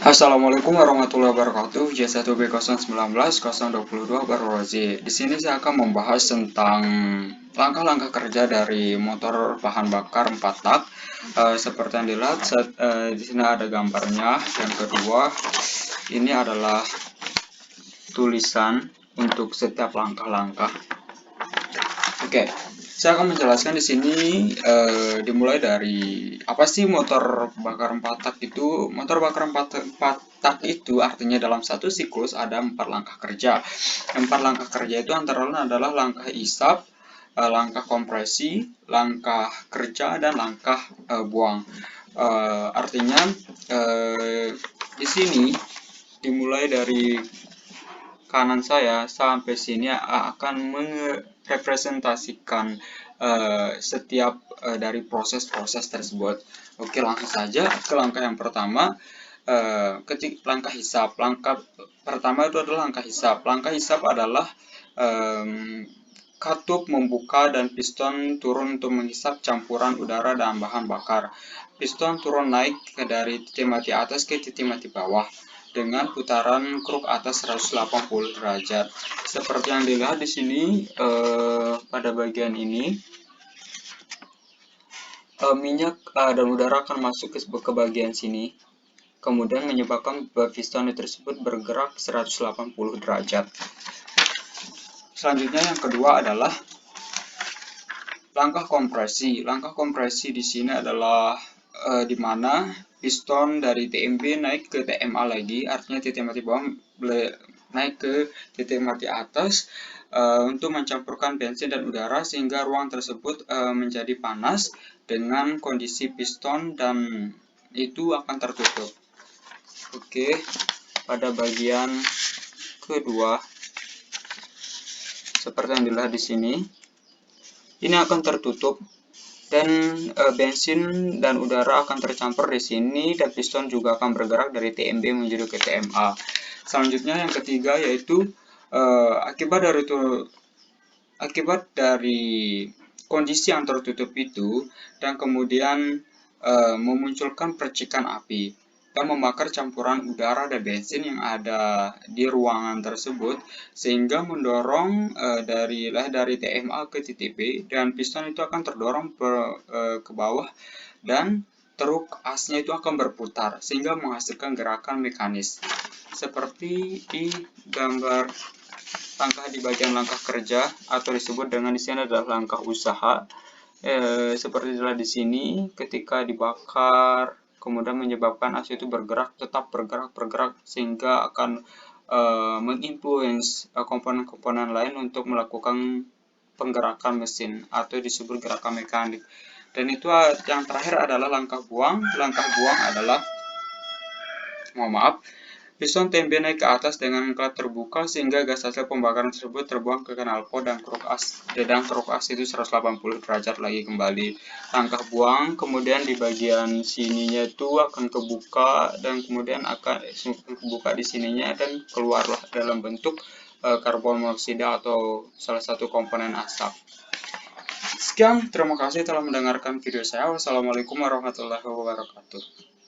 Assalamualaikum warahmatullahi wabarakatuh. J1B019-022 Baru Rozi. Di sini saya akan membahas tentang langkah-langkah kerja dari motor bahan bakar 4 tak. Seperti yang dilihat, di sini ada gambarnya. Yang kedua, ini adalah tulisan untuk setiap langkah-langkah. Oke, saya akan menjelaskan di sini dimulai dari apa sih motor bakar 4 tak itu. Motor bakar 4 tak itu artinya dalam satu siklus ada 4 langkah kerja. 4 langkah kerja itu antara lain adalah langkah isap, langkah kompresi, langkah kerja, dan langkah buang. Artinya di sini dimulai dari kanan saya sampai sini akan merepresentasikan setiap dari proses-proses tersebut. Oke, langsung saja ke langkah yang pertama. Langkah hisap. Langkah pertama itu adalah langkah hisap. Langkah hisap adalah katup membuka dan piston turun untuk menghisap campuran udara dan bahan bakar. Piston turun naik dari titik mati atas ke titik mati bawah dengan putaran kruk atas 180 derajat. Seperti yang dilihat di sini pada bagian ini, minyak dan udara akan masuk ke bagian sini, kemudian menyebabkan piston tersebut bergerak 180 derajat. Selanjutnya yang kedua adalah langkah kompresi. Langkah kompresi di sini adalah di mana piston dari TMB naik ke TMA lagi, artinya titik mati bawah naik ke titik mati atas untuk mencampurkan bensin dan udara sehingga ruang tersebut menjadi panas dengan kondisi piston dan itu akan tertutup. Oke, pada bagian kedua seperti yang dilihat di sini, ini akan tertutup dan bensin dan udara akan tercampur di sini dan piston juga akan bergerak dari TMB menuju ke TMA. Selanjutnya yang ketiga yaitu akibat dari kondisi yang tertutup itu dan kemudian memunculkan percikan api dan membakar campuran udara dan bensin yang ada di ruangan tersebut sehingga mendorong dari TMA ke titik B dan piston itu akan terdorong ke bawah dan truk asnya itu akan berputar sehingga menghasilkan gerakan mekanis seperti di gambar langkah di bagian langkah kerja atau disebut dengan di sini adalah langkah usaha. Seperti di sini ketika dibakar kemudian menyebabkan as itu tetap bergerak sehingga akan menginfluence komponen-komponen lain untuk melakukan penggerakan mesin atau disebut gerakan mekanik. Dan itu yang terakhir adalah langkah buang. Langkah buang adalah piston TMB naik ke atas dengan kelat terbuka sehingga gas hasil pembakaran tersebut terbuang ke knalpot dan kruk as. Dan kruk as itu 180 derajat lagi kembali. Langkah buang kemudian di bagian sininya itu akan kebuka dan kemudian akan kebuka di sininya dan keluarlah dalam bentuk karbon monoksida atau salah satu komponen asap. Sekian, terima kasih telah mendengarkan video saya. Wassalamualaikum warahmatullahi wabarakatuh.